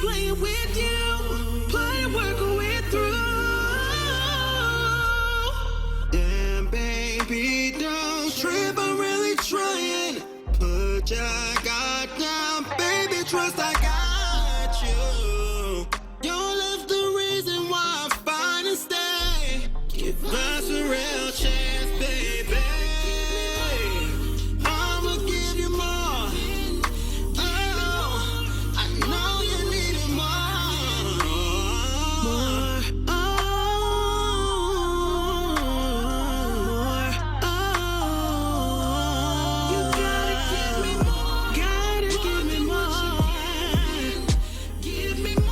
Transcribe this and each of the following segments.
playing with you, playing working with through. Damn, baby, don't trip, I'm really trying. Put your guard down, baby, trust I got you. Your love's the reason why I find and stay. Give us a real chance, baby. I'ma give you more. Oh, I know you need it more. More. Oh, you gotta give me more. Gotta give me more. Give me more.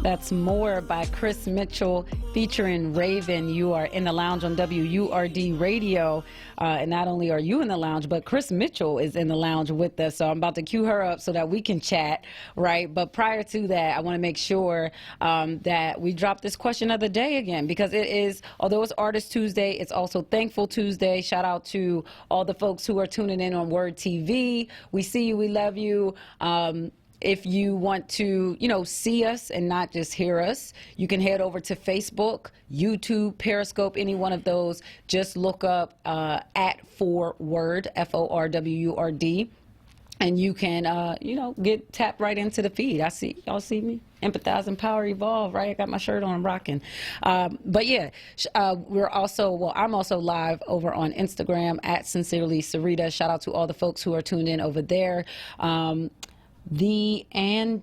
That's More by Chris Mitchell featuring Raven. You are in the lounge on WURD Radio. And not only are you in the lounge, but Chris Mitchell is in the lounge with us. So I'm about to cue her up so that we can chat, right? But prior to that, I want to make sure that we drop this question of the day again, because it is, although it's Artist Tuesday, it's also Thankful Tuesday. Shout out to all the folks who are tuning in on Word TV. We see you, we love you. If you want to, see us and not just hear us, you can head over to Facebook, YouTube, Periscope, any one of those. Just look up at onWURD, FORWURD, and you can, get tapped right into the feed. I see, y'all see me? Empathize, Empower, Evolve, right? I got my shirt on, I'm rocking. But yeah, I'm also live over on Instagram at Sincerely Sarita. Shout out to all the folks who are tuned in over there. The Ann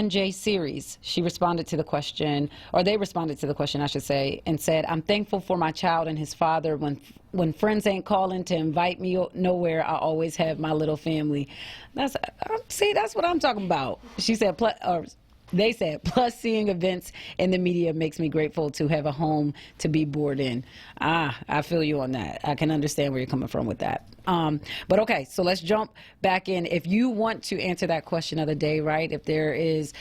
J series, she responded to the question, or they responded to the question, I should say, and said, I'm thankful for my child and his father. When friends ain't calling to invite me nowhere, I always have my little family. That's what I'm talking about. She said, they said, plus seeing events in the media makes me grateful to have a home to be bored in. I feel you on that. I can understand where you're coming from with that. But okay, so let's jump back in. If you want to answer that question of the day, right? If there is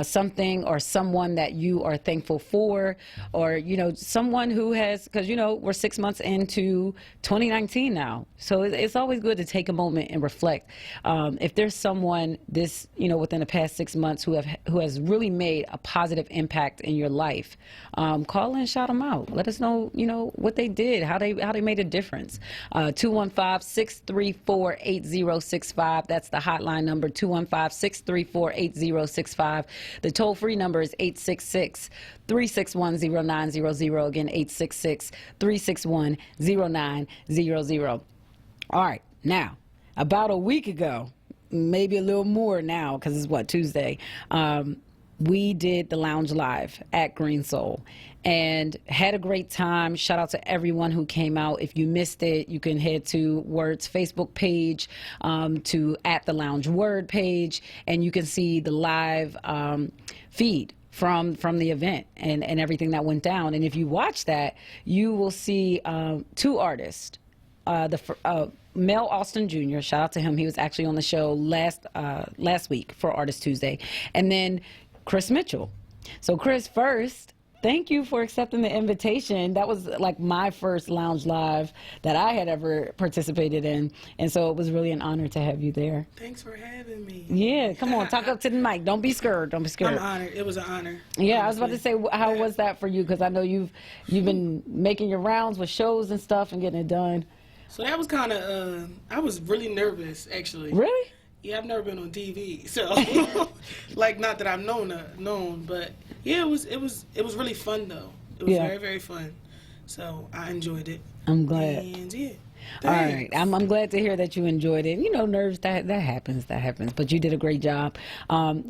something or someone that you are thankful for, or, someone who has, because, we're 6 months into 2019 now. So it's always good to take a moment and reflect. If there's someone within the past 6 months who has really made a positive impact in your life, call and shout them out. Let us know, what they did, how they made a difference. 215-634-8065. That's the hotline number, 215-634-8065. The toll-free number is 866-361-0900. Again, 866-361-0900. All right, now, about a week ago, maybe a little more now, because it's Tuesday, we did the Lounge Live at Green Soul and had a great time. Shout out to everyone who came out. If you missed it, you can head to Word's Facebook page, to at the Lounge Word page, and you can see the live feed from the event and everything that went down. And if you watch that, you will see two artists. Mel Austin Jr., shout out to him. He was actually on the show last week for Artist Tuesday. And then Chris Mitchell. So Chris, first, thank you for accepting the invitation. That was like my first Lounge Live that I had ever participated in. And so it was really an honor to have you there. Thanks for having me. Yeah, come on, talk up to the mic. Don't be scared. Don't be scared. I'm honored. It was an honor. Yeah, I was about to say, how was that for you? Because I know you've been making your rounds with shows and stuff and getting it done. So that was kind of, I was really nervous, actually. Really? Yeah, I've never been on TV, so like, not that I've known, but yeah, it was really fun though. It was very, very fun. So I enjoyed it. I'm glad. And yeah. All right, I'm glad to hear that you enjoyed it. Nerves, that happens, but you did a great job.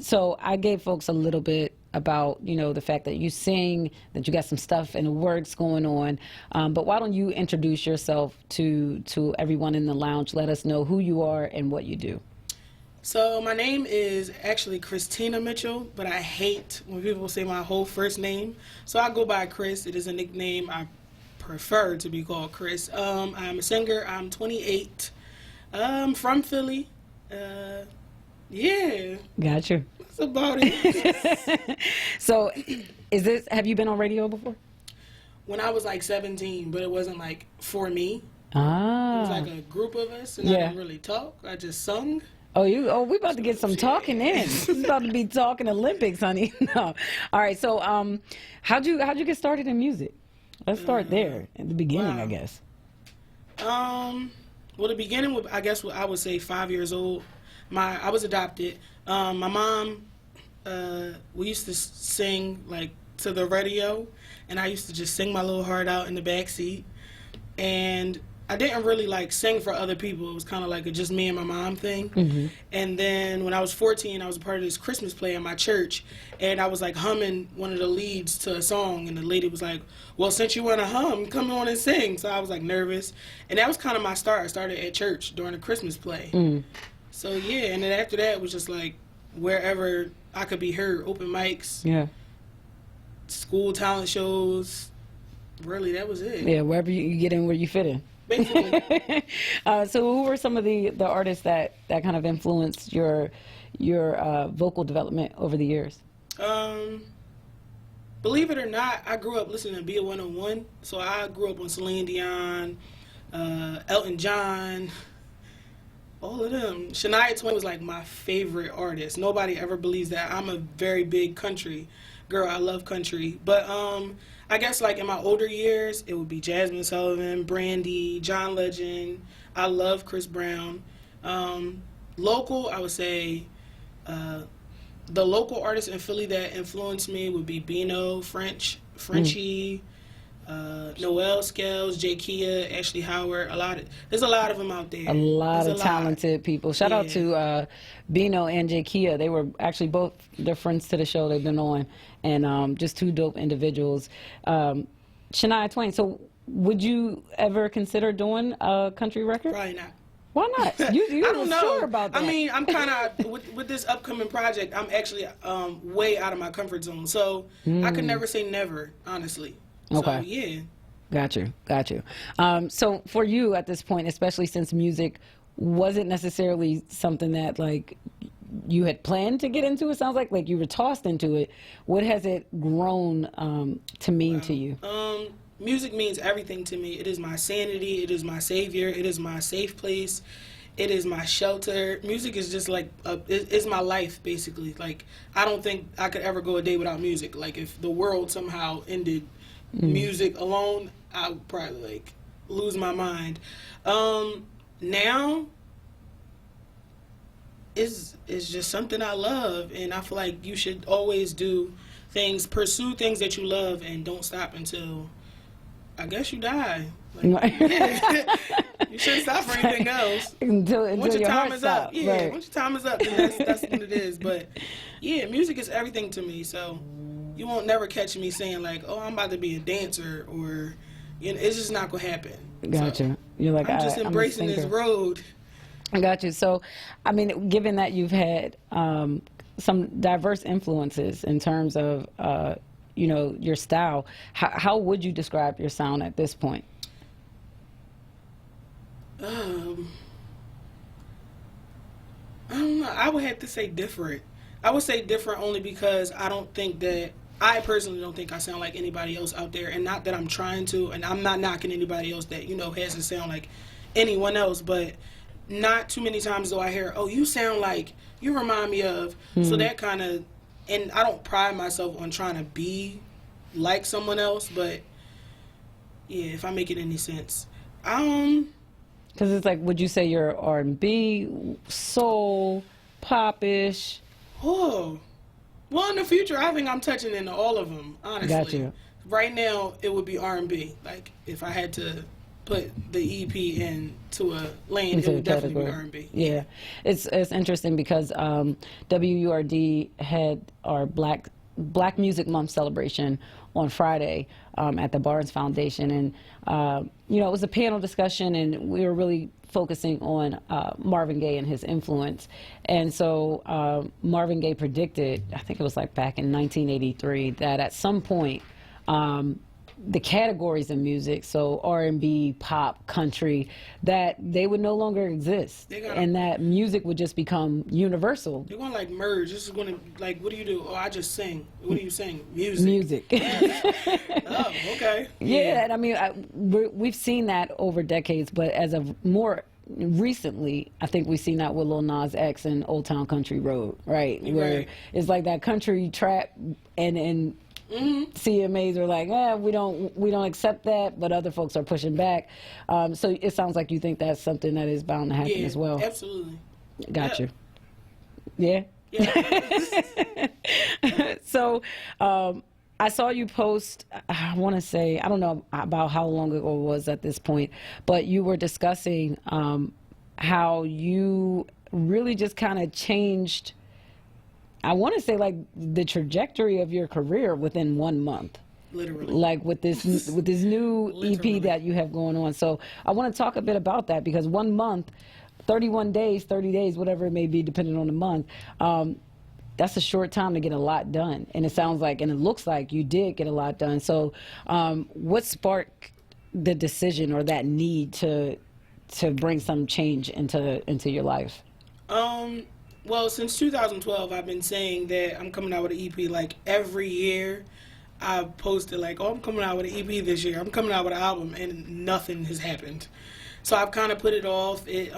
So I gave folks a little bit about, the fact that you sing, that you got some stuff and the works going on. But why don't you introduce yourself to everyone in the lounge? Let us know who you are and what you do. So my name is actually Christina Mitchell, but I hate when people say my whole first name. So I go by Chris. It is a nickname. I prefer to be called Chris. I'm a singer. I'm 28. From Philly. Yeah. Gotcha. That's about it. So, have you been on radio before? When I was like 17, but it wasn't like for me. It was Ah. like a group of us, and I didn't really talk. I just sung. Oh, we about to get some talking in. It's about to be talking Olympics, honey. No. All right. So, how'd you get started in music? Let's start there at the beginning, wow. I guess. Well, the beginning, I guess I would say 5 years old. I was adopted. My mom, we used to sing like to the radio, and I used to just sing my little heart out in the back seat. And I didn't really like sing for other people. It was kind of like a just me and my mom thing. Mm-hmm. And then when I was 14, I was a part of this Christmas play in my church, and I was like humming one of the leads to a song, and the lady was like, well, since you want to hum, come on and sing. So I was like nervous, and that was kind of my start. I started at church during the Christmas play. Mm. So yeah, and then after that it was just like wherever I could be heard, open mics, Yeah. school talent shows. Really, that was it. Yeah, wherever you get in, where you fit in. Basically. So who were some of the artists that kind of influenced your vocal development over the years? Believe it or not, I grew up listening to B101. So I grew up on Celine Dion, Elton John, all of them. Shania Twain was like my favorite artist. Nobody ever believes that. I'm a very big country girl. I love country. But I guess like in my older years, it would be Jasmine Sullivan, Brandy, John Legend. I love Chris Brown. Local, I would say the local artists in Philly that influenced me would be Bino, Frenchie, Noel Scales, Jay Kia, Ashley Howard. There's a lot of them out there. A lot There's of talented people. Shout out to Bino and Jay Kia. They were actually both, they're friends to the show they've been on, and just two dope individuals. Shania Twain, so would you ever consider doing a country record? Probably not. Why not? You I don't know. sure about that? I mean, I'm kind of with this upcoming project. I'm actually way out of my comfort zone, so I could never say never, honestly. Okay. So, yeah. Got you. So for you at this point, especially since music wasn't necessarily something that like you had planned to get into, it sounds like you were tossed into it. What has it grown to mean to you? Music means everything to me. It is my sanity. It is my savior. It is my safe place. It is my shelter. Music is just like it's my life, basically. Like, I don't think I could ever go a day without music. Like, if the world somehow ended music alone, I would probably like lose my mind. Now is just something I love, and I feel like you should always pursue things that you love, and don't stop until, I guess, you die. Like, yeah. You shouldn't stop for anything else. until Once your your time heart is stops. up, yeah. Right. Once your time is up, then that's what it is. But yeah, music is everything to me. So you won't never catch me saying like, "Oh, I'm about to be a dancer," or it's just not gonna happen. Gotcha. So, You're like, I'm just embracing this road. I got you. So, I mean, given that you've had some diverse influences in terms of, your style, how would you describe your sound at this point? I don't know. I would have to say different. I would say different only because I personally don't think I sound like anybody else out there, and not that I'm trying to, and I'm not knocking anybody else that, hasn't sound like anyone else, but not too many times do I hear, oh, you sound like, you remind me of, so that kind of, and I don't pride myself on trying to be like someone else, but yeah, if I make it any sense. Because it's like, would you say you're R&B, soul, pop-ish? Oh, well, in the future, I think I'm touching into all of them, honestly. Got you. Right now, it would be R&B. Like, if I had to put the EP into a lane, it would definitely be R&B. Yeah. It's interesting because WURD had our Black Music Month celebration on Friday at the Barnes Foundation. And, it was a panel discussion, and we were really focusing on Marvin Gaye and his influence. And so Marvin Gaye predicted, I think it was like back in 1983, that at some point the categories of music, so R&B, pop, country, that they would no longer exist, and that music would just become universal. They're going to like merge. This is going to like, what do you do? Oh, I just sing. What do you sing? Music. Music. Oh, okay. Yeah, and I mean, we've seen that over decades, but as of more recently, I think we've seen that with Lil Nas X and Old Town Country Road, right? Where it's like that country trap, and CMAs are like, we don't accept that, but other folks are pushing back. So it sounds like you think that's something that is bound to happen as well. Absolutely. Got you. Yeah. So I saw you post, I want to say, I don't know about how long ago it was at this point, but you were discussing how you really just kind of changed, I want to say, like, the trajectory of your career within 1 month. Literally. Like with this new EP that you have going on. So I want to talk a bit about that, because 1 month, 31 days, 30 days, whatever it may be, depending on the month, that's a short time to get a lot done. And it sounds like, and it looks like you did get a lot done. So what sparked the decision or that need to bring some change into your life? Well, since 2012, I've been saying that I'm coming out with an EP. Like, every year I've posted like, oh, I'm coming out with an EP this year. I'm coming out with an album, and nothing has happened. So I've kind of put it off. A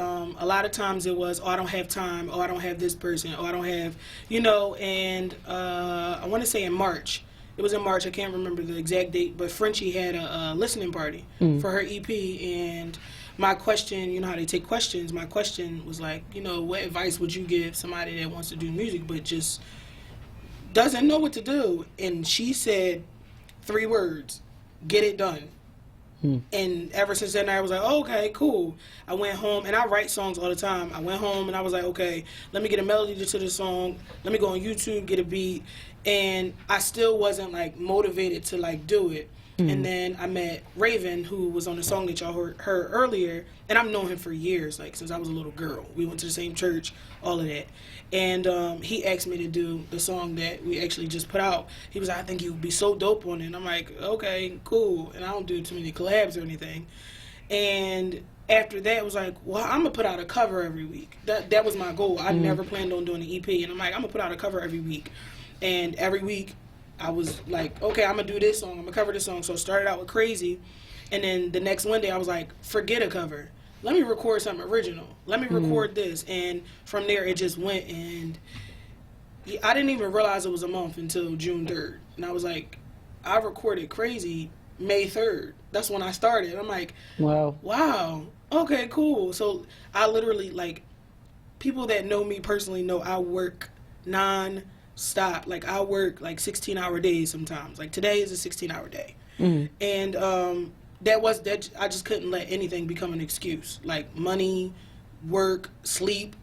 lot of times it was, oh, I don't have time. Oh, I don't have this person. Oh, I don't have, and I want to say in March. It was in March. I can't remember the exact date, but Frenchie had a listening party for her EP, and my question, you know how they take questions, my question was like, what advice would you give somebody that wants to do music but just doesn't know what to do? And she said 3 words: get it done. And ever since then, I was like, oh, okay, cool. I went home, and I write songs all the time. I went home, and I was like, okay, let me get a melody to the song. Let me go on YouTube, get a beat. And I still wasn't, like, motivated to, like, do it. And then I met Raven, who was on the song that y'all heard earlier, and I've known him for years, like, since I was a little girl. We went to the same church, all of that. And he asked me to do the song that we actually just put out. He was like, I think you would be so dope on it. And I'm like, okay, cool. And I don't do too many collabs or anything. And after that, it was like, well, I'm going to put out a cover every week. That was my goal. I never planned on doing an EP. And I'm like, I'm going to put out a cover every week. And every week, I was like, okay, I'm going to do this song. I'm going to cover this song. So I started out with Crazy. And then the next Monday, I was like, forget a cover. Let me record something original. Let me record this. And from there, it just went. And I didn't even realize it was a month until June 3rd. And I was like, I recorded Crazy May 3rd. That's when I started. I'm like, wow. Okay, cool. So I literally, like, people that know me personally know I work non-stop. Like, I work, like, 16-hour days sometimes. Like, today is a 16-hour day. And that I just couldn't let anything become an excuse. Like, money, work, sleep,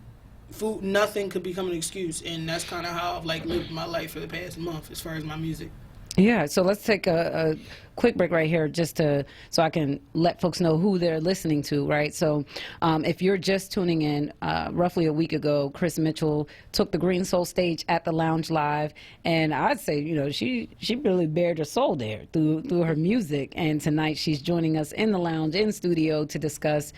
food, nothing could become an excuse. And that's kind of how I've, like, lived my life for the past month as far as my music. Yeah, so let's take a quick break right here just so I can let folks know who they're listening to, right? So if you're just tuning in, roughly a week ago, Chris Mitchell took the Green Soul stage at the Lounge Live, and I'd say, she really bared her soul there through her music, and tonight she's joining us in the lounge, in studio, to discuss.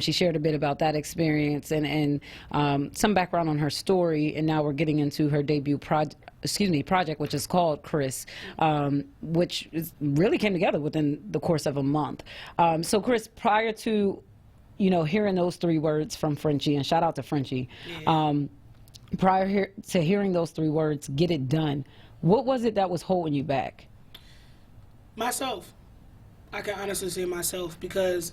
She shared a bit about that experience and some background on her story, and now we're getting into her debut project, which is called Chris, which really came together within the course of a month. So Chris, prior to, hearing those 3 words from Frenchie, and shout out to Frenchie, prior to hearing those 3 words, get it done, what was it that was holding you back? Myself. I can honestly say myself, because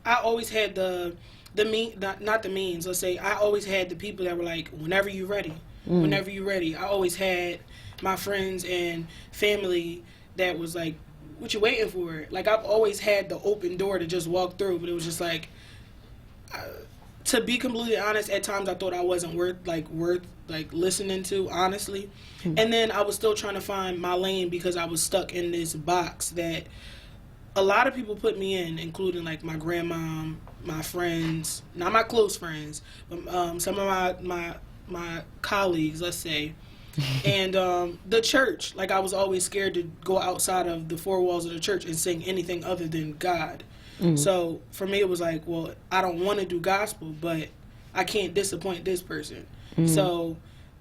I always had not the means, let's say, I always had the people that were like, whenever you're ready. Whenever you're ready. I always had my friends and family that was like, what you waiting for? Like, I've always had the open door to just walk through, but it was just like, to be completely honest, at times I thought I wasn't worth listening to, honestly. And then I was still trying to find my lane, because I was stuck in this box that a lot of people put me in, including like my grandmom, my friends, not my close friends, but some of my colleagues, let's say, And the church, like I was always scared to go outside of the four walls of the church and sing anything other than God. So for me, it was like, well, I don't want to do gospel, but I can't disappoint this person. So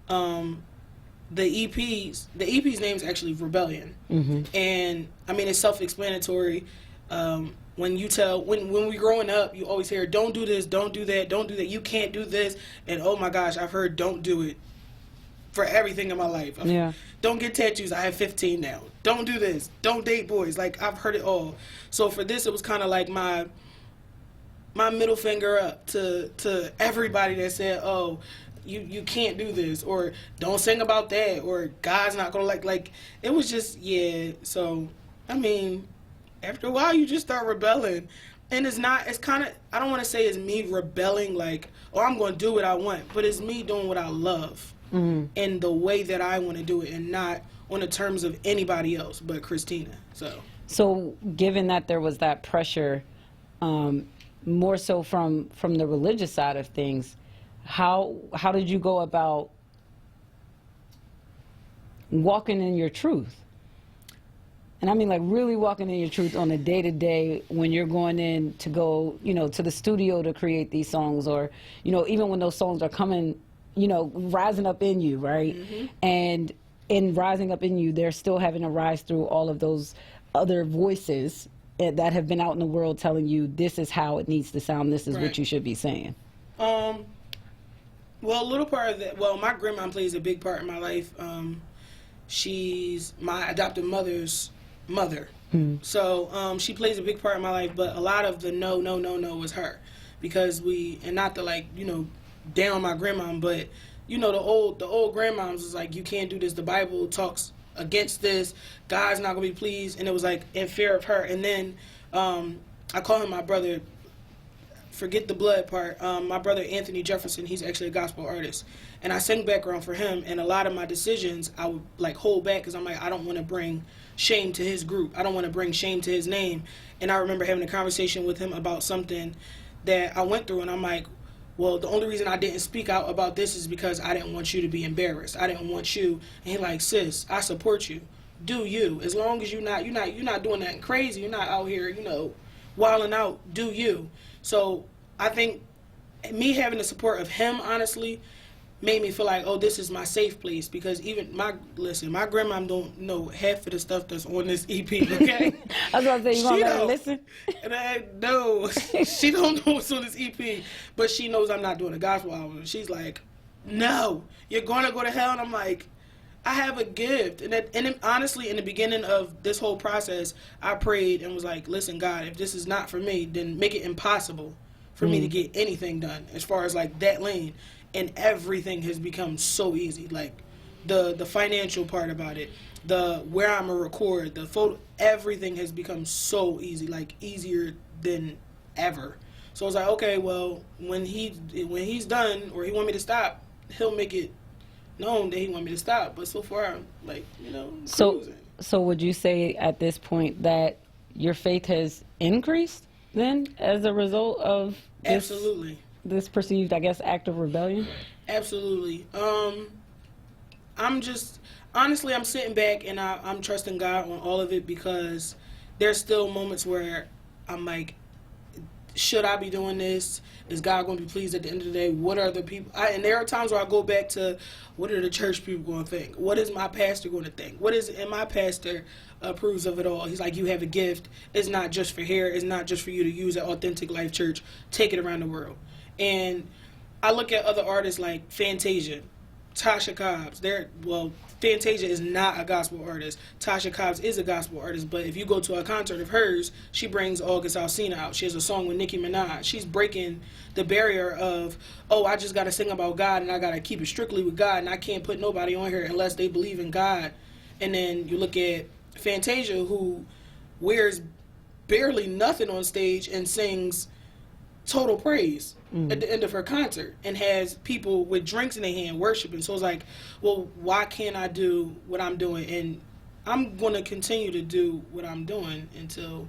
the EP's name is actually Rebellion. And I mean, it's self-explanatory. When we growing up, you always hear, don't do this, don't do that, don't do that, you can't do this. And oh my gosh, I've heard don't do it for everything in my life. Yeah. Don't get tattoos. I have 15 now. Don't do this. Don't date boys. Like, I've heard it all. So for this, it was kind of like my middle finger up to everybody that said, oh, you can't do this, or don't sing about that, or God's not gonna like it was just, yeah. So I mean, after a while you just start rebelling, and it's kind of, I don't want to say it's me rebelling like, oh, I'm going to do what I want, but it's me doing what I love in the way that I want to do it, and not on the terms of anybody else but Christina. So given that there was that pressure, more so from the religious side of things, how did you go about walking in your truth? And I mean, like, really walking in your truth on a day-to-day when you're going in to go, to the studio to create these songs, or, even when those songs are coming, rising up in you, right? And in rising up in you, they're still having to rise through all of those other voices that have been out in the world telling you this is how it needs to sound, this is what you should be saying. Well, a little part of that, well, my grandma plays a big part in my life. She's my adopted mother's mother. So she plays a big part in my life, but a lot of the no was her. Because and not to down my grandma, but the old grandmoms was like, you can't do this, the Bible talks against this, God's not gonna be pleased, and it was like in fear of her. And then I call him my brother, forget the blood part, my brother Anthony Jefferson, he's actually a gospel artist, and I sing background for him, and a lot of my decisions I would like hold back because I'm like, I don't want to bring shame to his group, I don't want to bring shame to his name. And I remember having a conversation with him about something that I went through, and I'm like, well, the only reason I didn't speak out about this is because I didn't want you to be embarrassed. I didn't want you. And he's like, sis, I support you. Do you. As long as you're not doing nothing crazy. You're not out here, wilding out. Do you. So I think me having the support of him, honestly, made me feel like, oh, this is my safe place. Because even my grandma don't know half of the stuff that's on this EP, okay? I was going to say, you want to let her listen? No, she don't know what's on this EP, but she knows I'm not doing a gospel album. She's like, no, you're going to go to hell. And I'm like, I have a gift. And honestly, in the beginning of this whole process, I prayed and was like, listen, God, if this is not for me, then make it impossible for me to get anything done as far as like that lane. And everything has become so easy. Like the financial part about it, the where I'm gonna record, the photo, everything has become so easy, like easier than ever. So I was like, okay, well, when he's done or he want me to stop, he'll make it known that he want me to stop. But so far, I'm like, cruising. So would you say at this point that your faith has increased then as a result of this? Absolutely. This perceived, I guess, act of rebellion? Absolutely. Honestly, I'm sitting back and I'm trusting God on all of it, because there's still moments where I'm like, should I be doing this? Is God going to be pleased at the end of the day? What are the people? And there are times where I go back to, what are the church people going to think? What is my pastor going to think? And my pastor approves of it all. He's like, you have a gift. It's not just for here. It's not just for you to use at Authentic Life Church. Take it around the world. And I look at other artists like Fantasia, Tasha Cobbs. Fantasia is not a gospel artist. Tasha Cobbs is a gospel artist, but if you go to a concert of hers, she brings August Alsina out. She has a song with Nicki Minaj. She's breaking the barrier of, oh, I just got to sing about God and I got to keep it strictly with God and I can't put nobody on here unless they believe in God. And then you look at Fantasia, who wears barely nothing on stage and sings total praise at the end of her concert and has people with drinks in their hand worshiping. So it's like, well, why can't I do what I'm doing? And I'm going to continue to do what I'm doing until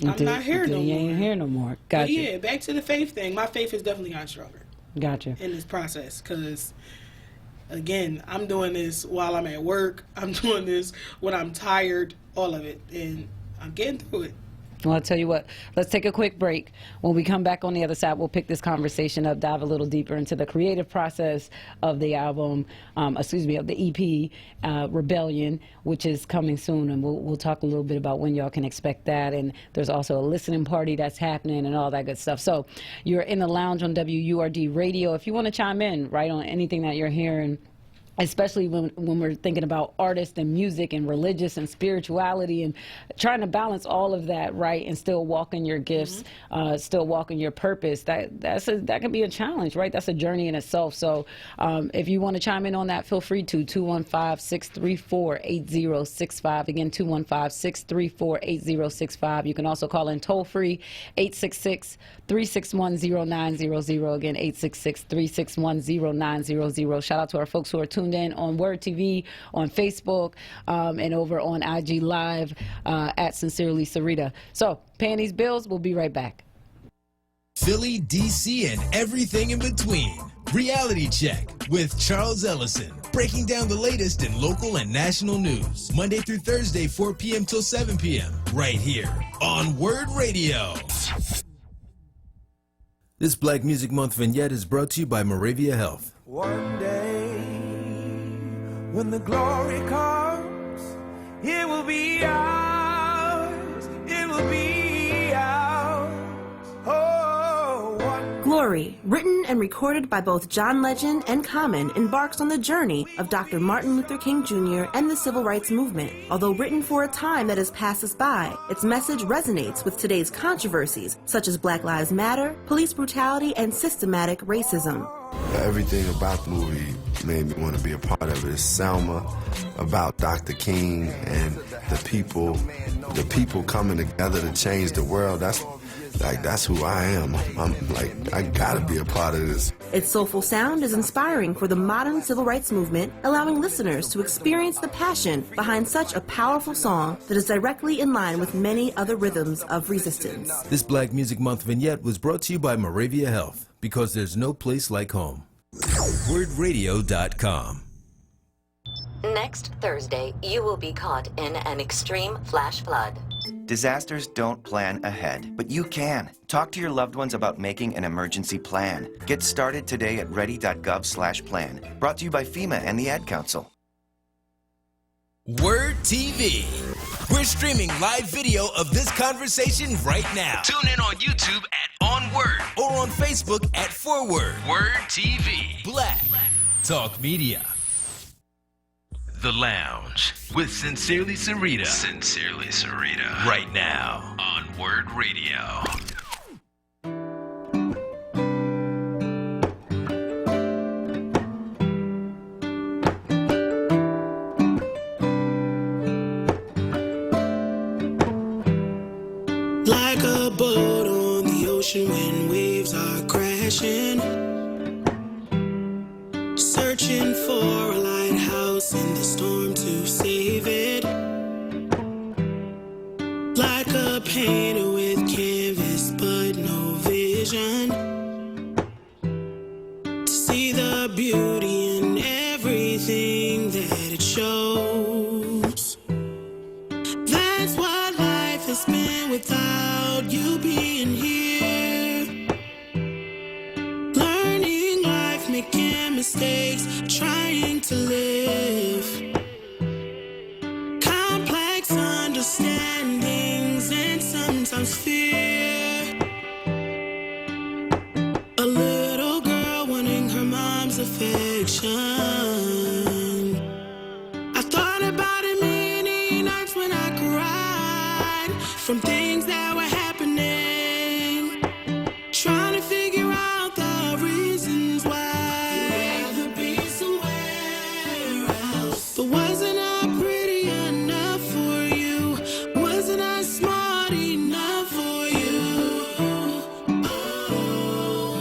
I'm not here no more. You ain't here no more. Gotcha. But yeah, back to the faith thing. My faith has definitely gotten stronger. Gotcha. In this process, because again, I'm doing this while I'm at work. I'm doing this when I'm tired, all of it. And I'm getting through it. Well, I'll tell you what, let's take a quick break. When we come back on the other side, we'll pick this conversation up, dive a little deeper into the creative process of the album, of the EP, Rebellion, which is coming soon. And we'll talk a little bit about when y'all can expect that. And there's also a listening party that's happening and all that good stuff. So you're in the lounge on WURD Radio. If you want to chime in, right, on anything that you're hearing, especially when we're thinking about artists and music and religious and spirituality and trying to balance all of that, right, and still walk in your gifts, still walk in your purpose. That can be a challenge, right? That's a journey in itself. So if you want to chime in on that, feel free to 215-634-8065. Again, 215-634-8065. You can also call in toll free 866-361-0900. Again, 866-361-0900. Shout out to our folks who are tuned in on Word TV, on Facebook, and over on IG Live at Sincerely Sarita. So, paying these bills, we'll be right back. Philly, D.C., and everything in between. Reality Check with Charles Ellison. Breaking down the latest in local and national news. Monday through Thursday, 4 p.m. till 7 p.m. Right here on Word Radio. This Black Music Month vignette is brought to you by Moravia Health. One day, when the glory comes, it will be ours. It will be ours. Oh, one Glory, written and recorded by both John Legend and Common, embarks on the journey of Dr. Martin Luther King Jr. and the Civil Rights Movement. Although written for a time that has passed us by, its message resonates with today's controversies, such as Black Lives Matter, police brutality, and systematic racism. Everything about the movie made me want to be a part of it. It's Selma, about Dr. King and the people coming together to change the world. That's who I am. I'm like, I gotta be a part of this. Its soulful sound is inspiring for the modern civil rights movement, allowing listeners to experience the passion behind such a powerful song that is directly in line with many other rhythms of resistance. This Black Music Month vignette was brought to you by Moravia Health, because there's no place like home. WordRadio.com. Next Thursday, you will be caught in an extreme flash flood. Disasters don't plan ahead, but you can. Talk to your loved ones about making an emergency plan. Get started today at ready.gov/plan. Brought to you by FEMA and the Ad Council. Word TV. We're streaming live video of this conversation right now. Tune in on YouTube at onWURD or on Facebook at forward. Word TV. Black Talk Media. The Lounge with Sincerely Sarita. Sincerely Sarita. Right now on Word Radio. Like a boat on the ocean when waves are crashing, searching for a lighthouse in the storm to save it. Like a painter with canvas but no vision, to see the beauty in everything that it shows. That's what life has been without you being here. Learning life, making mistakes, trying to live. Complex understandings and sometimes fear. A little girl wanting her mom's affection. I thought about it many nights when I cried from things that were happening, trying to figure out the reasons why. You'd rather be somewhere else, but wasn't I pretty enough for you? Wasn't I smart enough for you? Oh,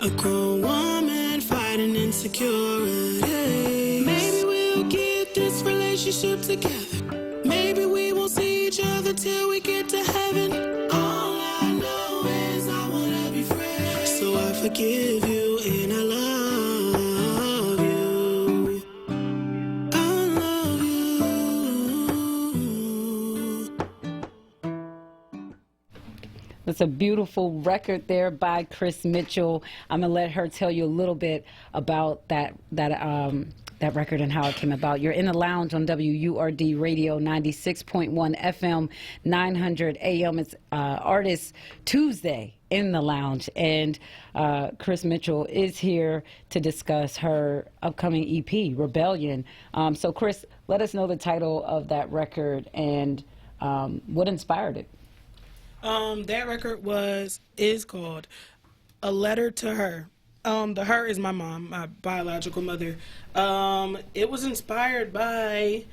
a grown woman fighting insecurity. Maybe we'll get this relationship together. Maybe we won't see each other till we get to heaven. All I know is I wanna be friends. So I forgive you and I love you. That's a beautiful record there by Chris Mitchell. I'm gonna let her tell you a little bit about that record and how it came about. You're in the lounge on WURD Radio 96.1 FM, 900 AM. It's Artist Tuesday in the lounge, and Chris Mitchell is here to discuss her upcoming EP, Rebellion. So Chris, let us know the title of that record and what inspired it. That record is called A Letter to Her. The her is my mom, my biological mother. It was inspired by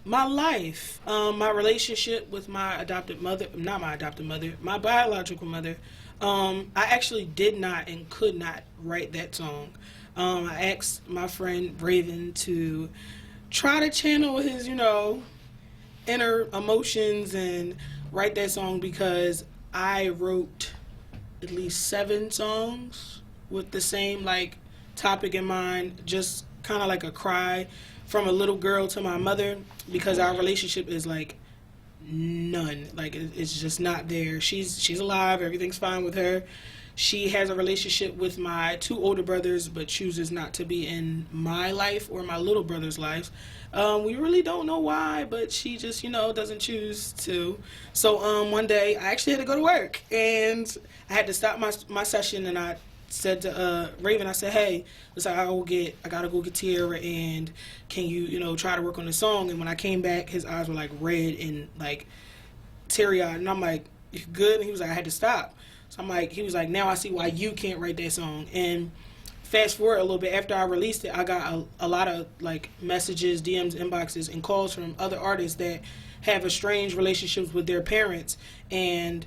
my life, my relationship with my adopted mother, not my adopted mother, my biological mother. I actually did not and could not write that song. I asked my friend Raven to try to channel his, inner emotions and write that song, because I wrote at least 7 songs with the same topic in mind, just kind of like a cry from a little girl to my mother, because our relationship is none. It's just not there. She's alive, everything's fine with her. She has a relationship with my 2 older brothers, but chooses not to be in my life or my little brother's life. We really don't know why, but she just, doesn't choose to. So one day I actually had to go to work, and I had to stop my session, and I said to Raven, I said, hey, listen, I gotta go get Tierra, and can you, try to work on the song? And when I came back, his eyes were red and teary-eyed, and I'm like, you good? And he was like, I had to stop. So he was like, now I see why you can't write that song. And fast forward a little bit, after I released it, I got a lot of messages, DMs, inboxes, and calls from other artists that have estranged relationships with their parents, and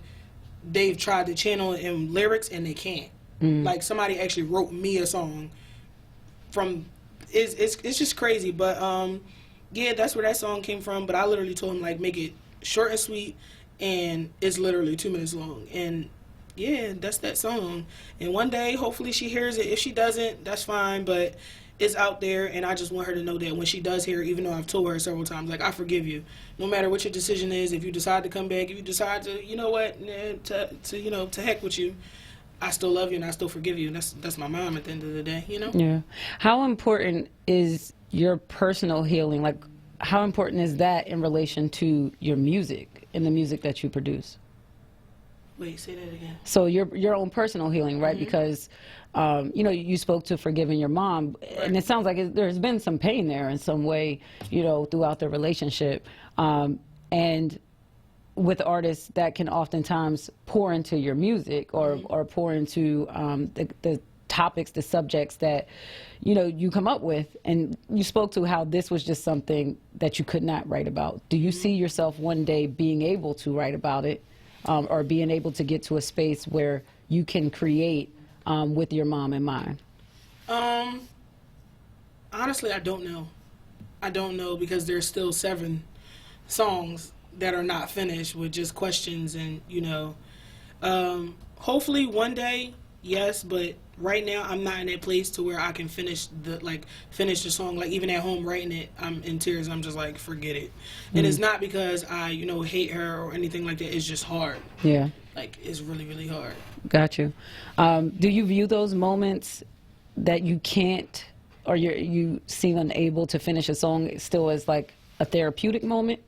they've tried to channel it in lyrics and they can't. Somebody actually wrote me a song from, it's just crazy, but yeah, that's where that song came from. But I literally told him make it short and sweet, and it's literally 2 minutes long, and yeah, that's that song. And one day, hopefully she hears it. If she doesn't, that's fine, but it's out there, and I just want her to know that when she does hear it, even though I've told her several times, I forgive you. No matter what your decision is, if you decide to come back, if you decide to, to heck with you, I still love you and I still forgive you. And that's my mom at the end of the day, Yeah. How important is your personal healing? How important is that in relation to your music and the music that you produce? Wait, say that again. So your own personal healing, right? Mm-hmm. Because, you spoke to forgiving your mom, right, and it sounds like there's been some pain there in some way, throughout the relationship. And with artists, that can oftentimes pour into your music or pour into the topics, the subjects that, you come up with. And you spoke to how this was just something that you could not write about. Do you see yourself one day being able to write about it? Or being able to get to a space where you can create with your mom in mind? Honestly, I don't know. I don't know, because there's still 7 songs that are not finished with just questions, and hopefully one day, yes, but right now I'm not in that place to where I can finish the song. Even at home writing it, I'm in tears. I'm just forget it. And it's not because I hate her or anything like that. It's just hard. Yeah. It's really, really hard. Got you. Do you view those moments that you can't, or you seem unable to finish a song, still as a therapeutic moment?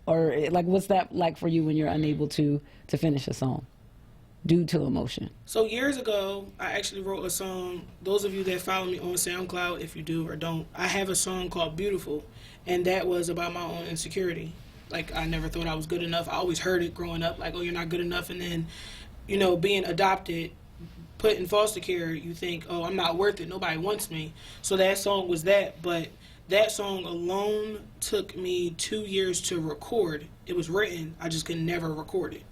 Or what's that like for you when you're unable to finish a song due to emotion? So years ago, I actually wrote a song. Those of you that follow me on SoundCloud, if you do or don't, I have a song called Beautiful, and that was about my own insecurity. I never thought I was good enough. I always heard it growing up, oh, you're not good enough. And then, being adopted, put in foster care, you think, oh, I'm not worth it. Nobody wants me. So that song was that. But that song alone took me 2 years to record. It was written. I just could never record it.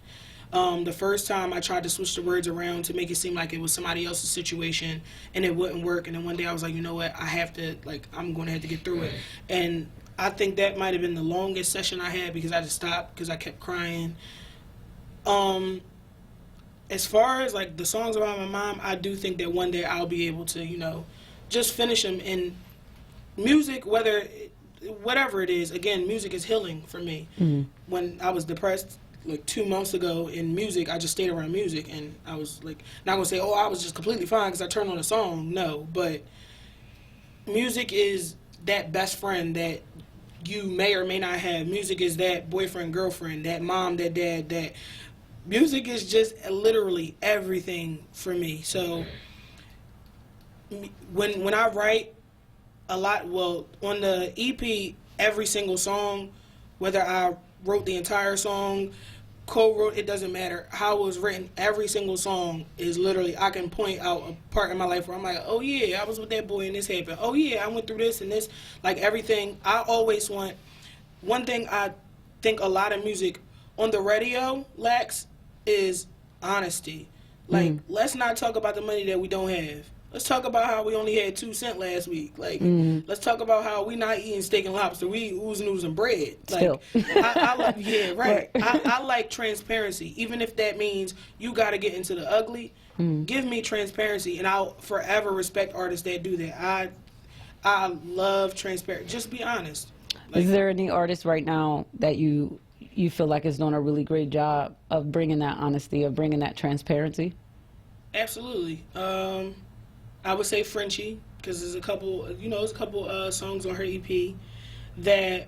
The first time I tried to switch the words around to make it seem like it was somebody else's situation, and it wouldn't work. And then one day I was like, you know what? I have to, I'm going to have to get through it. And I think that might have been the longest session I had, because I just stopped because I kept crying. As far as the songs about my mom, I do think that one day I'll be able to, just finish them. And music, whatever it is, again, music is healing for me. Mm-hmm. When I was depressed, like 2 months ago in music. I just stayed around music, and I was like, not gonna say, oh, I was just completely fine because I turned on a song. No, but music is that best friend that you may or may not have. Music is that boyfriend, girlfriend, that mom, that dad. That music is just literally everything for me. So when I write a lot, well, on the EP, every single song, whether I wrote the entire song, co-wrote, it doesn't matter how it was written, every single song is literally, I can point out a part in my life where I'm like, oh yeah, I was with that boy and this happened. Oh yeah, I went through this and this. Like everything, I always want, one thing I think a lot of music on the radio lacks is honesty. Like, let's not talk about the money that we don't have. Let's talk about how we only had 2 cents last week. Like, let's talk about how we not eating steak and lobster. We eat oozing and bread. Like, I like, yeah, right. I like transparency. Even if that means you got to get into the ugly, give me transparency, and I'll forever respect artists that do that. I love transparency. Just be honest. Like, is there any artist right now that you feel like is doing a really great job of bringing that honesty, of bringing that transparency? Absolutely. I would say Frenchie, because there's a couple, songs on her EP that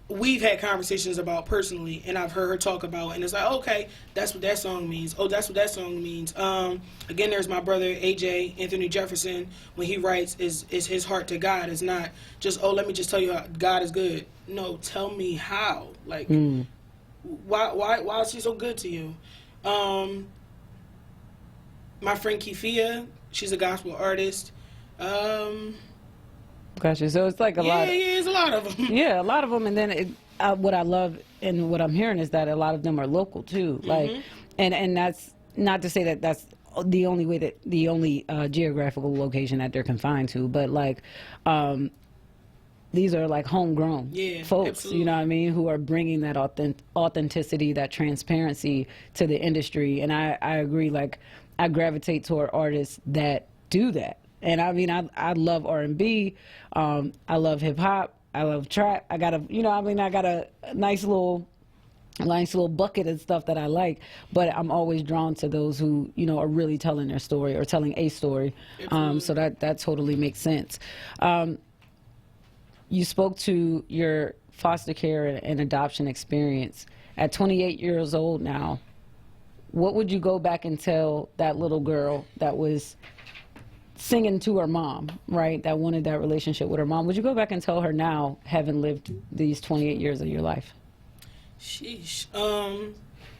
we've had conversations about personally, and I've heard her talk about, and it's like, okay, that's what that song means. Oh, that's what that song means. Again, there's my brother, AJ, Anthony Jefferson. When he writes, is his heart to God. It's not just, oh, let me just tell you how God is good. No, tell me how. Like, why is she so good to you? My friend Kefia, she's a gospel artist. Gotcha. So it's like a lot. Yeah, it's a lot of them. Yeah, a lot of them. And then what I love and what I'm hearing is that a lot of them are local too. Like, and that's not to say that that's the only way that the only geographical location that they're confined to, but like, these are like homegrown folks, absolutely. You know what I mean, who are bringing that authenticity, that transparency to the industry. And I agree, like, I gravitate toward artists that do that. And I mean, I love R&B, I love hip hop, I love trap. I got a nice little bucket of stuff that I like, but I'm always drawn to those who, are really telling their story or telling a story. So that totally makes sense. You spoke to your foster care and adoption experience. At 28 years old now, what would you go back and tell that little girl that was singing to her mom, right, that wanted that relationship with her mom? Would you go back and tell her now, having lived these 28 years of your life? Sheesh.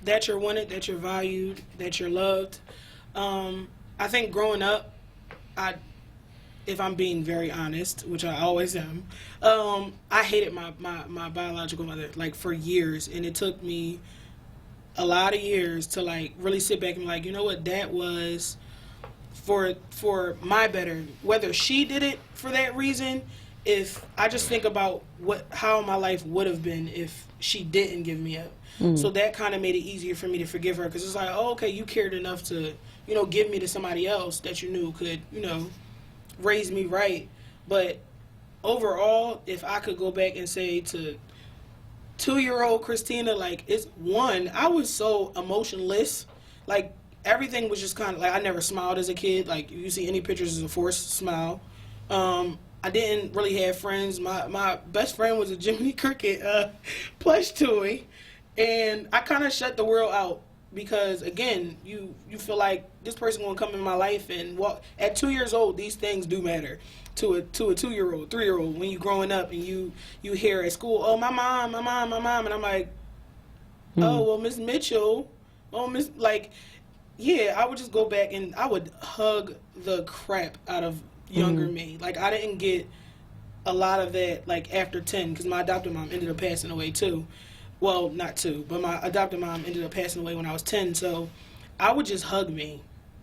That you're wanted, that you're valued, that you're loved. I think growing up, if I'm being very honest, which I always am, I hated my biological mother, like, for years, and it took me a lot of years to, like, really sit back and be like, you know what, that was for my better. Whether she did it for that reason, if I just think about how my life would have been if she didn't give me up. So that kind of made it easier for me to forgive her, because it's like, oh, okay, you cared enough to, give me to somebody else that you knew could, raise me right. But overall, if I could go back and say to 2-year-old Christina, like, I was so emotionless. Like, everything was just kind of like, I never smiled as a kid. Like, if you see any pictures, it's a forced smile. I didn't really have friends. My best friend was a Jiminy Cricket plush toy, and I kind of shut the world out because, again, you feel like this person gonna come in my life and walk. At 2 years old, these things do matter to a 2-year-old, 3-year-old. When you growing up and you hear at school, oh, my mom, and I'm like, oh, well, Miss Mitchell, oh, Miss, like, yeah, I would just go back and I would hug the crap out of younger me. Like, I didn't get a lot of that, like, after 10, because my adopted mom ended up passing away too. Well, not two, but my adopted mom ended up passing away when I was 10. So I would just hug me,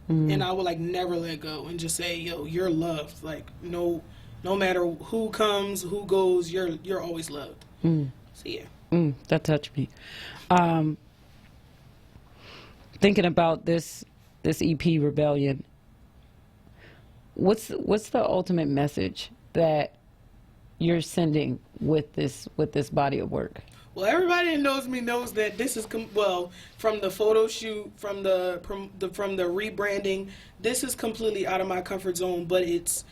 and I would, like, never let go and just say, yo, you're loved. Like, no matter who comes, who goes, you're always loved. So yeah. That touched me. Thinking about this EP Rebellion, what's the ultimate message that you're sending with this body of work? Well, everybody that knows me knows that this is from the photo shoot, from the rebranding. This is completely out of my comfort zone, but it's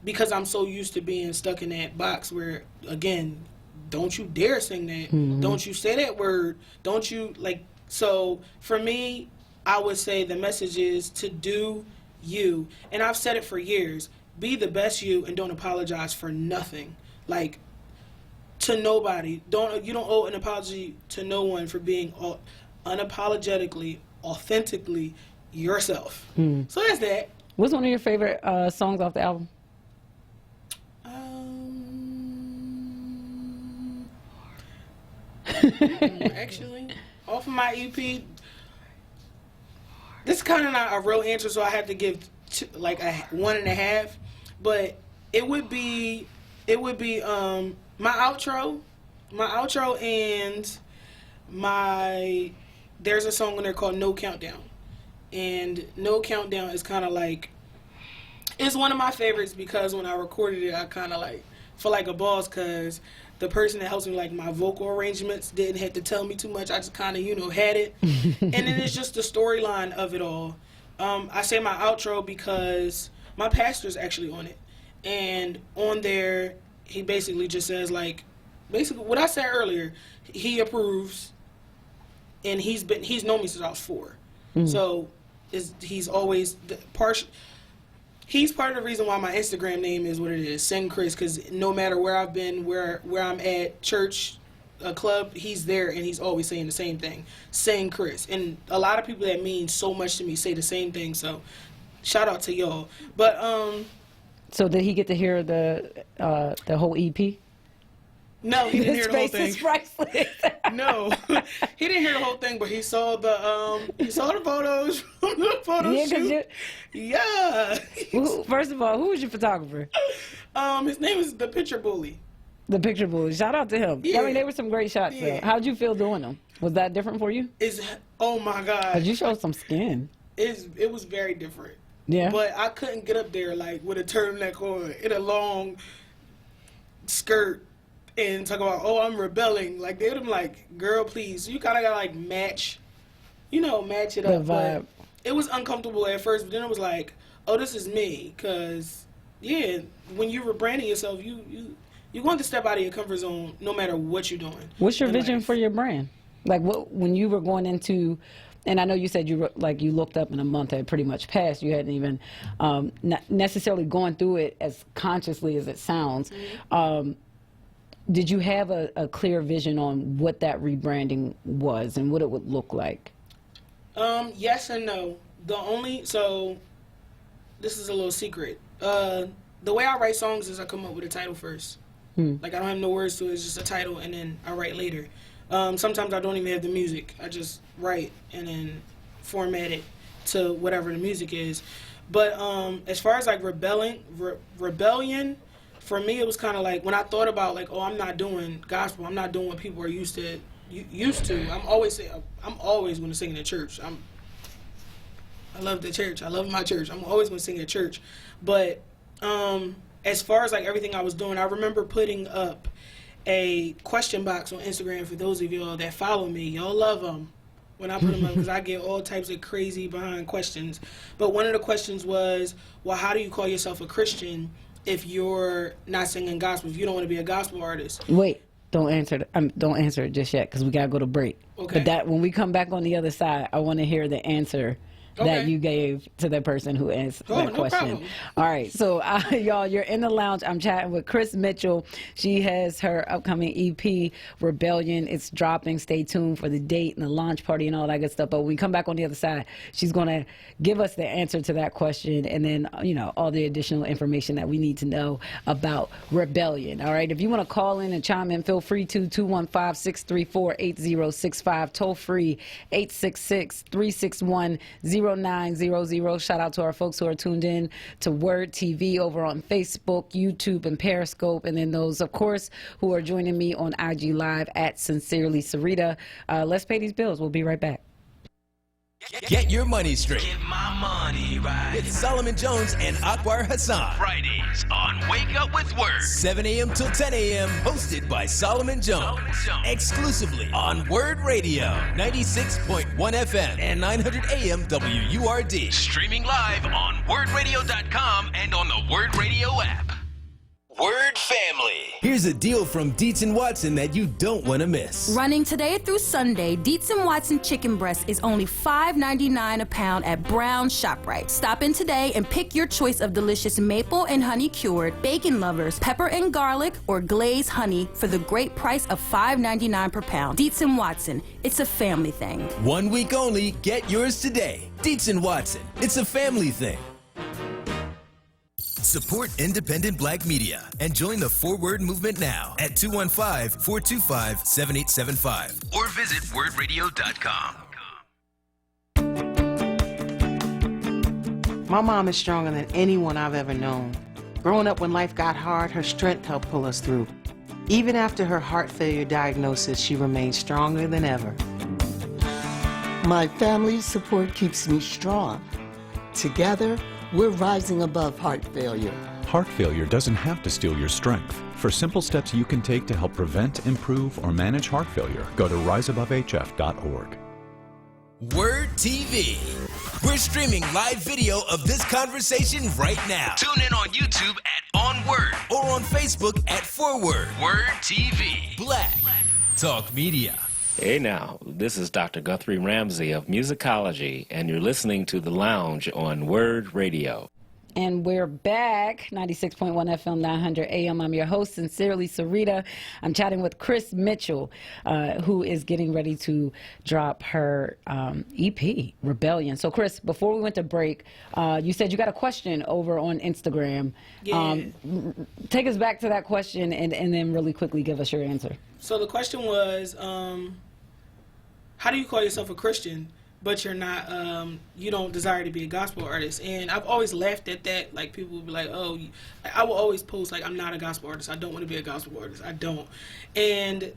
because I'm so used to being stuck in that box where, again, don't you dare sing that. Mm-hmm. Don't you say that word. Don't you, like, so for me, I would say the message is to do you. And I've said it for years. Be the best you and don't apologize for nothing. Like, to nobody. You don't owe an apology to no one for being unapologetically, authentically yourself. Mm. So that's that. What's one of your favorite songs off the album? Actually, off of my EP, this is kind of not a real answer, so I have to give like a 1.5. But it would be my outro, and there's a song in there called No Countdown, and No Countdown is kind of like, it's one of my favorites because when I recorded it, I kind of like feel like a boss because the person that helps me like my vocal arrangements didn't have to tell me too much. I just kind of, had it. And then it's just the storyline of it all. I say my outro because my pastor's actually on it. And on there, he basically just says like, basically what I said earlier, he approves, and he's known me since I was 4. Mm. So he's always he's part of the reason why my Instagram name is what it is, Sing Chris, because no matter where I've been, where I'm at, church, a club, he's there and he's always saying the same thing, Sing Chris. And a lot of people that mean so much to me say the same thing, so shout out to y'all. But so did he get to hear the whole EP? No, he didn't hear the whole thing. His face is priceless. No, he didn't hear the whole thing, but he saw the photos from the photo shoot. Yeah. First of all, who was your photographer? His name is the Picture Bully. The Picture Bully. Shout out to him. Yeah. I mean, they were some great shots. Yeah. Though. How'd you feel doing them? Was that different for you? Oh my God. 'Cause you showed some skin. It was very different. Yeah. But I couldn't get up there like with a turtleneck on in a long skirt and talk about, oh, I'm rebelling. Like, they would have like, girl, please. You kind of got to like match it up. But it was uncomfortable at first, but then it was like, oh, this is me. Because, yeah, when you're rebranding yourself, you're going to step out of your comfort zone no matter what you're doing. What's your vision for your brand? Like, when you were going into, and I know you said you looked up in a month had pretty much passed. You hadn't even not necessarily gone through it as consciously as it sounds. Mm-hmm. Did you have a clear vision on what that rebranding was and what it would look like? Yes and no. So this is a little secret. The way I write songs is I come up with a title first. Like, I don't have no words to it. It's just a title, and then I write later. Sometimes I don't even have the music. I just write and then format it to whatever the music is. But as far as like rebellion, for me, it was kind of like when I thought about like, oh, I'm not doing gospel. I'm not doing what people are used to. I'm always going to sing in the church. I love the church. I love my church. I'm always going to sing at church. But as far as like everything I was doing, I remember putting up a question box on Instagram for those of y'all that follow me. Y'all love them when I put them up because I get all types of crazy behind questions. But one of the questions was, well, how do you call yourself a Christian if you're not singing gospel, if you don't want to be a gospel artist? Wait, don't answer it just yet because we got to go to break. Okay. But when we come back on the other side, I want to hear the answer that you gave to the person who asked that question. Problem. All right, so y'all, you're in the lounge. I'm chatting with Chris Mitchell. She has her upcoming EP, Rebellion. It's dropping. Stay tuned for the date and the launch party and all that good stuff. But when we come back on the other side, she's going to give us the answer to that question and then, all the additional information that we need to know about Rebellion. All right, if you want to call in and chime in, feel free to 215-634-8065. Toll free 866-361-0900. Shout out to our folks who are tuned in to Word TV over on Facebook, YouTube, and Periscope. And then those, of course, who are joining me on IG Live at Sincerely Sarita. Let's pay these bills. We'll be right back. Get your money straight. Get my money right. With Solomon Jones and Akbar Hassan. Fridays on Wake Up with Word. 7 a.m. till 10 a.m. Hosted by Solomon Jones. Exclusively on Word Radio. 96.1 FM and 900 AM WURD. Streaming live on wordradio.com and on the Word Radio app. Word family. Here's a deal from Dietz & Watson that you don't want to miss. Running today through Sunday, Dietz & Watson chicken breast is only $5.99 a pound at Brown ShopRite. Stop in today and pick your choice of delicious maple and honey cured, bacon lovers, pepper and garlic, or glazed honey for the great price of $5.99 per pound. Dietz & Watson, it's a family thing. 1 week only, get yours today. Dietz & Watson, it's a family thing. Support independent black media and join the Forward movement now at 215-425-7875 or visit wordradio.com. My mom is stronger than anyone I've ever known. Growing up when life got hard, her strength helped pull us through. Even after her heart failure diagnosis, she remained stronger than ever. My family's support keeps me strong. Together, we're rising above heart failure. Heart failure doesn't have to steal your strength. For simple steps you can take to help prevent, improve, or manage heart failure, go to riseabovehf.org. Word TV. We're streaming live video of this conversation right now. Tune in on YouTube at onWURD or on Facebook at Forward. Word TV. Black Talk Media. Hey now, this is Dr. Guthrie Ramsey of Musicology, and you're listening to The Lounge on Word Radio. And we're back, 96.1 FM, 900 AM. I'm your host, Sincerely Sarita. I'm chatting with Chris Mitchell, who is getting ready to drop her EP, Rebellion. So, Chris, before we went to break, you said you got a question over on Instagram. Yeah. Take us back to that question and then really quickly give us your answer. So the question was, how do you call yourself a Christian, but you're not, you don't desire to be a gospel artist? And I've always laughed at that. Like, people would be like, oh, I will always post, like, I'm not a gospel artist. I don't want to be a gospel artist. I don't. And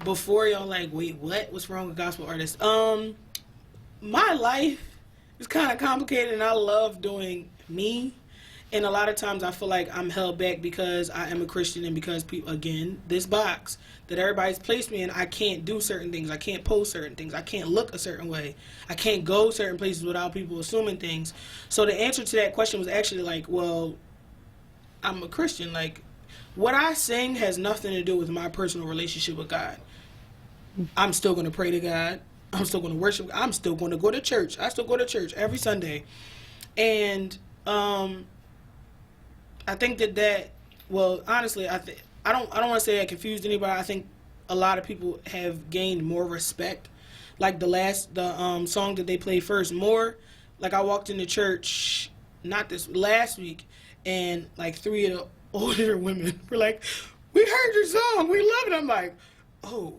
before y'all like, wait, what? What's wrong with gospel artists? My life is kind of complicated, and I love doing me. And a lot of times I feel like I'm held back because I am a Christian and because people, again, this box that everybody's placed me in, I can't do certain things. I can't post certain things. I can't look a certain way. I can't go certain places without people assuming things. So the answer to that question was actually like, well, I'm a Christian. Like, what I sing has nothing to do with my personal relationship with God. I'm still going to pray to God. I'm still going to worship. I'm still going to go to church. I still go to church every Sunday. And I think that well, honestly, I don't want to say I confused anybody. I think a lot of people have gained more respect. Like the song that they played first, More. Like, I walked into church last week, and like 3 of the older women were like, "We heard your song, we love it." I'm like, oh,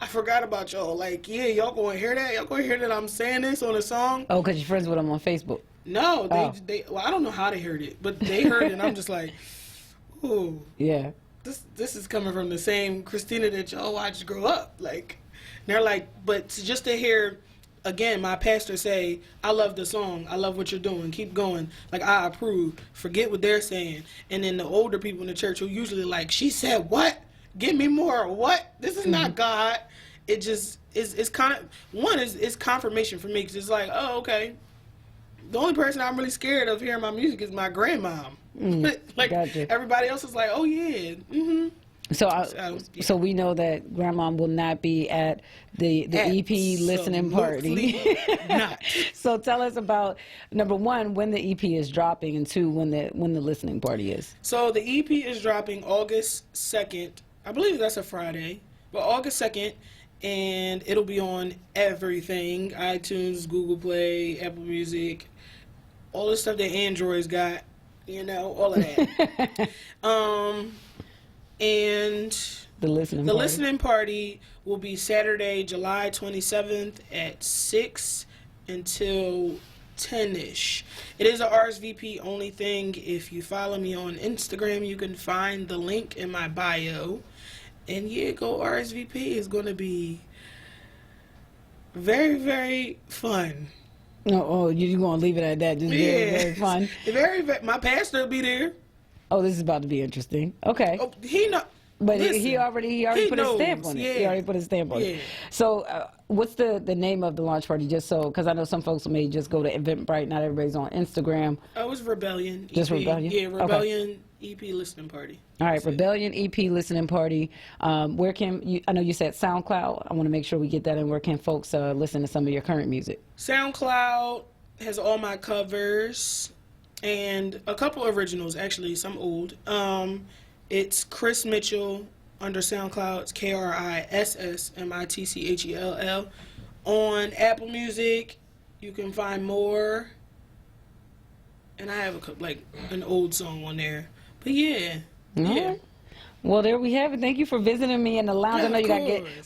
I forgot about y'all. Like, yeah, y'all gonna hear that? Y'all gonna hear that I'm saying this on a song? Oh, because you're friends with them on Facebook. No, they well, I don't know how they heard it, but they heard it, and I'm just like, ooh. Yeah. This is coming from the same Christina that y'all watched grow up. Like, they're like, but just to hear, again, my pastor say, I love the song, I love what you're doing, keep going, like, I approve, forget what they're saying. And then the older people in the church who usually like, she said what? Give me more. What? This is not God. It just it's kind of, it's confirmation for me, because it's like, oh, okay. The only person I'm really scared of hearing my music is my grandmom. Like, gotcha. Everybody else is like, oh yeah. Mm-hmm. So we know that grandma will not be at the EP listening party. Not. So tell us about, number one, when the EP is dropping, and two, when the listening party is. So the EP is dropping August 2nd. I believe that's a Friday, but August 2nd, and it'll be on everything: iTunes, Google Play, Apple Music, all the stuff that Android's got, all of that. And the listening party will be Saturday, July 27th at 6 until 10-ish. It is a RSVP only thing. If you follow me on Instagram, you can find the link in my bio. And yeah, go RSVP. It's going to be very, very fun. Oh, you gonna leave it at that? Just very fun. My pastor will be there. Oh, this is about to be interesting. Okay. Oh, he know. But listen, he already put his stamp on it. Yeah. He already put his stamp on it. So, what's the name of the launch party? Just so, because I know some folks may just go to Eventbrite. Not everybody's on Instagram. Oh, it's Rebellion. EP. Just Rebellion. Yeah, Rebellion EP listening party. All right, Rebellion EP listening party. Where can you? I know you said SoundCloud. I want to make sure we get that in. Where can folks listen to some of your current music? SoundCloud has all my covers and a couple originals, actually, some old. It's Chris Mitchell under SoundCloud. It's KRISSMITCHELL. On Apple Music, you can find more. And I have an old song on there. But yeah. Well, there we have it. Thank you for visiting me in the lounge. I know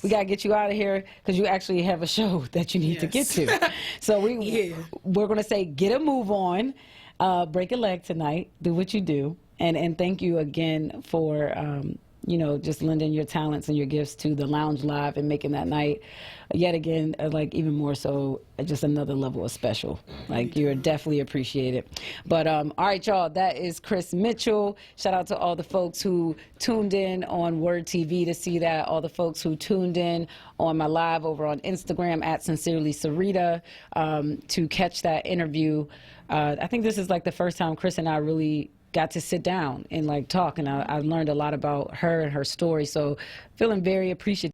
we gotta get you out of here because you actually have a show that you need to get to. So we're gonna say get a move on, break a leg tonight, do what you do, and thank you again for just lending your talents and your gifts to the Lounge Live and making that night yet again even more so just another level of special. You're definitely appreciated. But all right, y'all, that is Chris Mitchell. Shout out to all the folks who tuned in on Word TV to see that, all the folks who tuned in on my live over on Instagram at Sincerely Sarita to catch that interview. I think this is the first time Chris and I really got to sit down and talk, and I learned a lot about her and her story, so feeling very appreciative